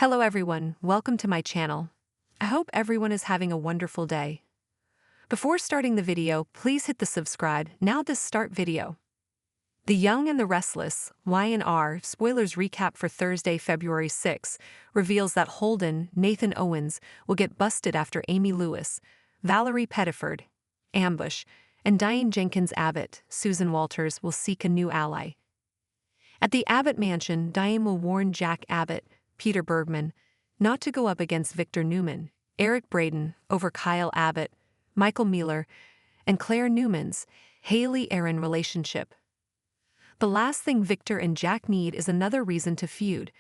Hello everyone, welcome to my channel. I hope everyone is having a wonderful day. Before starting the video, please hit the subscribe. Now this start video. The Young and the Restless, Y&R, spoilers recap for Thursday, February 6, reveals that Holden, Nathan Owens, will get busted after Amy Lewis, Valerie Pettiford, ambush, and Diane Jenkins Abbott, Susan Walters, will seek a new ally. At the Abbott mansion, Diane will warn Jack Abbott, Peter Bergman, not to go up against Victor Newman, Eric Braeden, over Kyle Abbott, Michael Mueller, and Claire Newman's Haley Aaron relationship. The last thing Victor and Jack need is another reason to feud.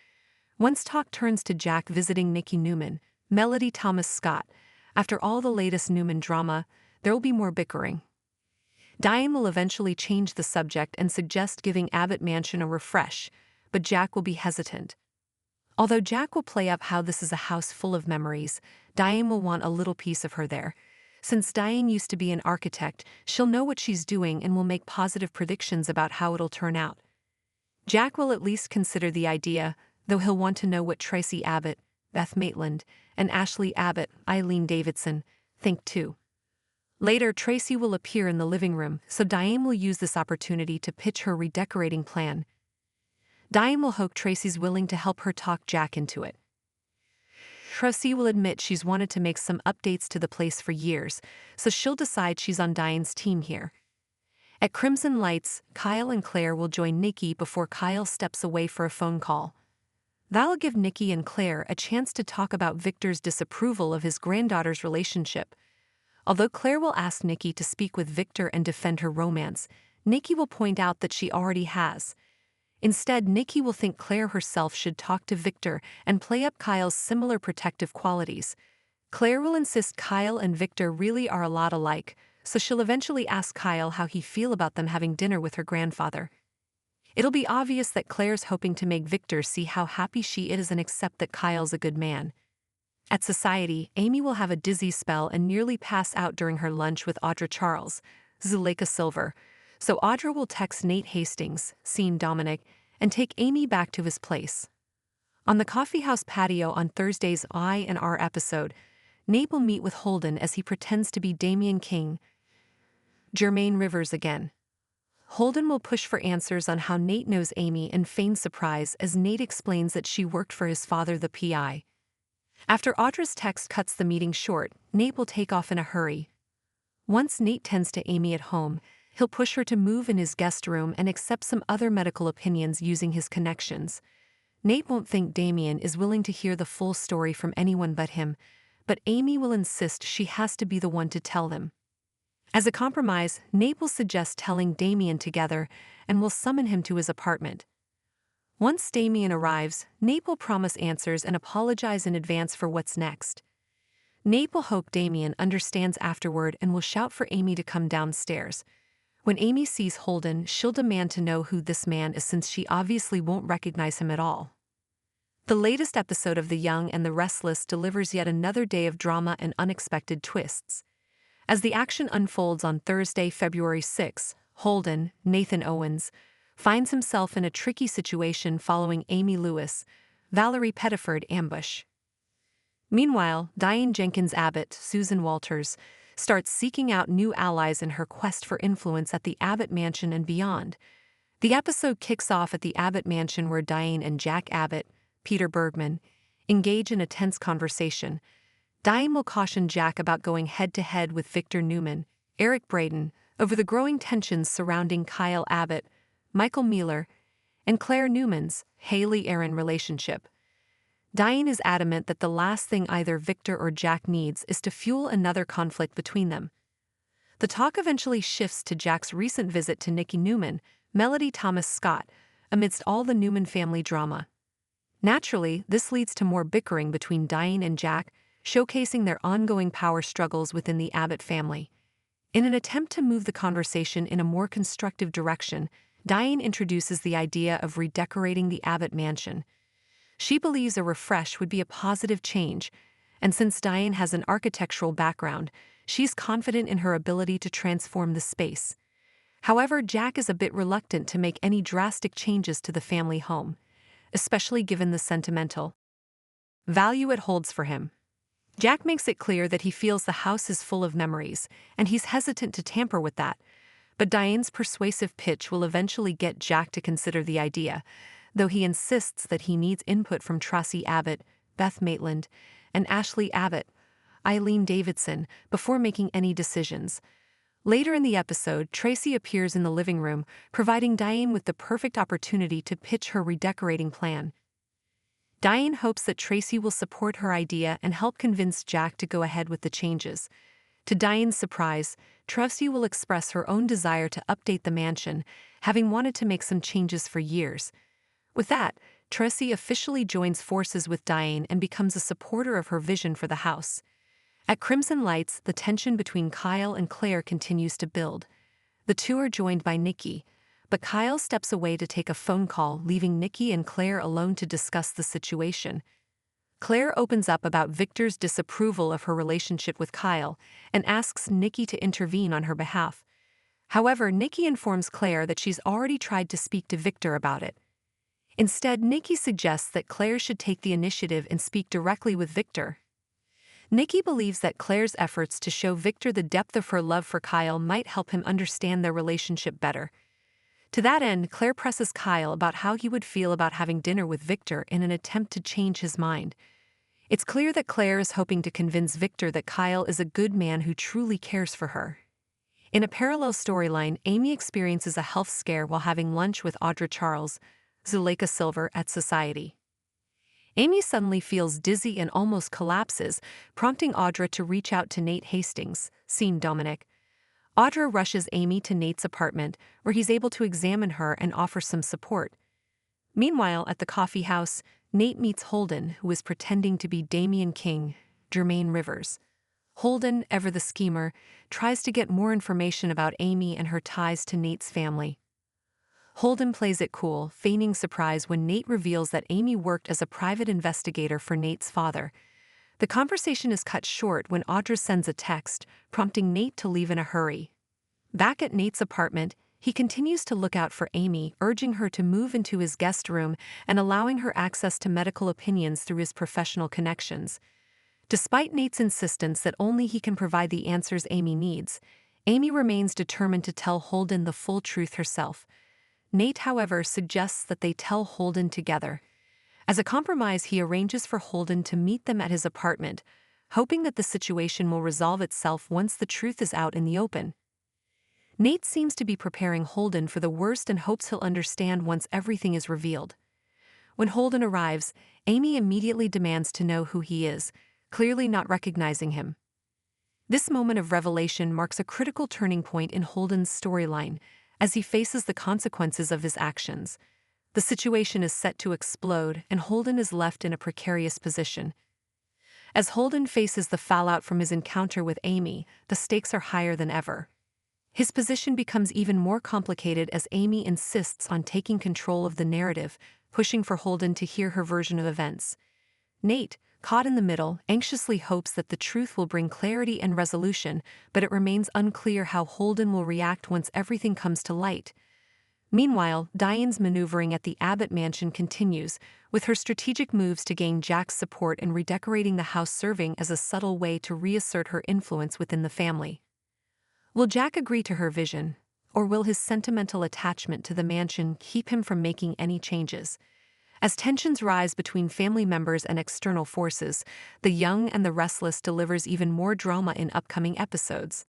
Once talk turns to Jack visiting Nikki Newman, Melody Thomas Scott. After all the latest Newman drama, there will be more bickering. Diane will eventually change the subject and suggest giving Abbott Mansion a refresh, but Jack will be hesitant. Although Jack will play up how this is a house full of memories, Diane will want a little piece of her there. Since Diane used to be an architect, she'll know what she's doing and will make positive predictions about how it'll turn out. Jack will at least consider the idea, though he'll want to know what Tracy Abbott, Beth Maitland, and Ashley Abbott, Eileen Davidson, think too. Later, Tracy will appear in the living room, so Diane will use this opportunity to pitch her redecorating plan. Diane will hope Tracy's willing to help her talk Jack into it. Tracy will admit she's wanted to make some updates to the place for years, so she'll decide she's on Diane's team here. At Crimson Lights, Kyle and Claire will join Nikki before Kyle steps away for a phone call. That'll give Nikki and Claire a chance to talk about Victor's disapproval of his granddaughter's relationship. Although Claire will ask Nikki to speak with Victor and defend her romance, Nikki will point out that she already has. Instead, Nikki will think Claire herself should talk to Victor and play up Kyle's similar protective qualities. Claire will insist Kyle and Victor really are a lot alike, so she'll eventually ask Kyle how he'd feel about them having dinner with her grandfather. It'll be obvious that Claire's hoping to make Victor see how happy she is and accept that Kyle's a good man. At Society, Amy will have a dizzy spell and nearly pass out during her lunch with Audra Charles, Zuleika Silver, so Audra will text Nate Hastings, seen Dominic, and take Amy back to his place. On the coffeehouse patio on Thursday's I&R episode, Nate will meet with Holden as he pretends to be Damian King, Jermaine Rivers again. Holden will push for answers on how Nate knows Amy and feign surprise as Nate explains that she worked for his father, the PI. After Audra's text cuts the meeting short, Nate will take off in a hurry. Once Nate tends to Amy at home, he'll push her to move in his guest room and accept some other medical opinions using his connections. Nate won't think Damian is willing to hear the full story from anyone but him, but Amy will insist she has to be the one to tell them. As a compromise, Nate will suggest telling Damian together and will summon him to his apartment. Once Damian arrives, Nate will promise answers and apologize in advance for what's next. Nate will hope Damian understands afterward and will shout for Amy to come downstairs. When Amy sees Holden, she'll demand to know who this man is since she obviously won't recognize him at all. The latest episode of The Young and the Restless delivers yet another day of drama and unexpected twists. As the action unfolds on Thursday, February 6, Holden, Nathan Owens, finds himself in a tricky situation following Amy Lewis, Valerie Pettiford ambush. Meanwhile, Diane Jenkins Abbott, Susan Walters, starts seeking out new allies in her quest for influence at the Abbott Mansion and beyond. The episode kicks off at the Abbott Mansion where Diane and Jack Abbott, Peter Bergman, engage in a tense conversation. Diane will caution Jack about going head-to-head with Victor Newman, Eric Braeden, over the growing tensions surrounding Kyle Abbott, Michael Mueller, and Claire Newman's Haley Aaron relationship. Diane is adamant that the last thing either Victor or Jack needs is to fuel another conflict between them. The talk eventually shifts to Jack's recent visit to Nikki Newman, Melody Thomas Scott, amidst all the Newman family drama. Naturally, this leads to more bickering between Diane and Jack, showcasing their ongoing power struggles within the Abbott family. In an attempt to move the conversation in a more constructive direction, Diane introduces the idea of redecorating the Abbott Mansion. She believes a refresh would be a positive change, and since Diane has an architectural background, she's confident in her ability to transform the space. However, Jack is a bit reluctant to make any drastic changes to the family home, especially given the sentimental value it holds for him. Jack makes it clear that he feels the house is full of memories, and he's hesitant to tamper with that. But Diane's persuasive pitch will eventually get Jack to consider the idea, though he insists that he needs input from Tracy Abbott, Beth Maitland, and Ashley Abbott, Eileen Davidson, before making any decisions. Later in the episode, Tracy appears in the living room, providing Diane with the perfect opportunity to pitch her redecorating plan. Diane hopes that Tracy will support her idea and help convince Jack to go ahead with the changes. To Diane's surprise, Tracy will express her own desire to update the mansion, having wanted to make some changes for years. With that, Tracy officially joins forces with Diane and becomes a supporter of her vision for the house. At Crimson Lights, the tension between Kyle and Claire continues to build. The two are joined by Nikki, but Kyle steps away to take a phone call, leaving Nikki and Claire alone to discuss the situation. Claire opens up about Victor's disapproval of her relationship with Kyle and asks Nikki to intervene on her behalf. However, Nikki informs Claire that she's already tried to speak to Victor about it. Instead, Nikki suggests that Claire should take the initiative and speak directly with Victor. Nikki believes that Claire's efforts to show Victor the depth of her love for Kyle might help him understand their relationship better. To that end, Claire presses Kyle about how he would feel about having dinner with Victor in an attempt to change his mind. It's clear that Claire is hoping to convince Victor that Kyle is a good man who truly cares for her. In a parallel storyline, Amy experiences a health scare while having lunch with Audra Charles, Zuleika Silver, at Society. Amy suddenly feels dizzy and almost collapses, prompting Audra to reach out to Nate Hastings, seen Dominic. Audra rushes Amy to Nate's apartment, where he's able to examine her and offer some support. Meanwhile, at the coffee house, Nate meets Holden, who is pretending to be Damian King, Jermaine Rivers. Holden, ever the schemer, tries to get more information about Amy and her ties to Nate's family. Holden plays it cool, feigning surprise when Nate reveals that Amy worked as a private investigator for Nate's father. The conversation is cut short when Audra sends a text, prompting Nate to leave in a hurry. Back at Nate's apartment, he continues to look out for Amy, urging her to move into his guest room and allowing her access to medical opinions through his professional connections. Despite Nate's insistence that only he can provide the answers Amy needs, Amy remains determined to tell Holden the full truth herself. Nate, however, suggests that they tell Holden together. As a compromise, he arranges for Holden to meet them at his apartment, hoping that the situation will resolve itself once the truth is out in the open. Nate seems to be preparing Holden for the worst and hopes he'll understand once everything is revealed. When Holden arrives, Amy immediately demands to know who he is, clearly not recognizing him. This moment of revelation marks a critical turning point in Holden's storyline, as he faces the consequences of his actions. The situation is set to explode, and Holden is left in a precarious position. As Holden faces the fallout from his encounter with Amy, the stakes are higher than ever. His position becomes even more complicated as Amy insists on taking control of the narrative, pushing for Holden to hear her version of events. Nate, caught in the middle, anxiously hopes that the truth will bring clarity and resolution, but it remains unclear how Holden will react once everything comes to light. Meanwhile, Diane's maneuvering at the Abbott mansion continues, with her strategic moves to gain Jack's support and redecorating the house serving as a subtle way to reassert her influence within the family. Will Jack agree to her vision, or will his sentimental attachment to the mansion keep him from making any changes? As tensions rise between family members and external forces, The Young and the Restless delivers even more drama in upcoming episodes.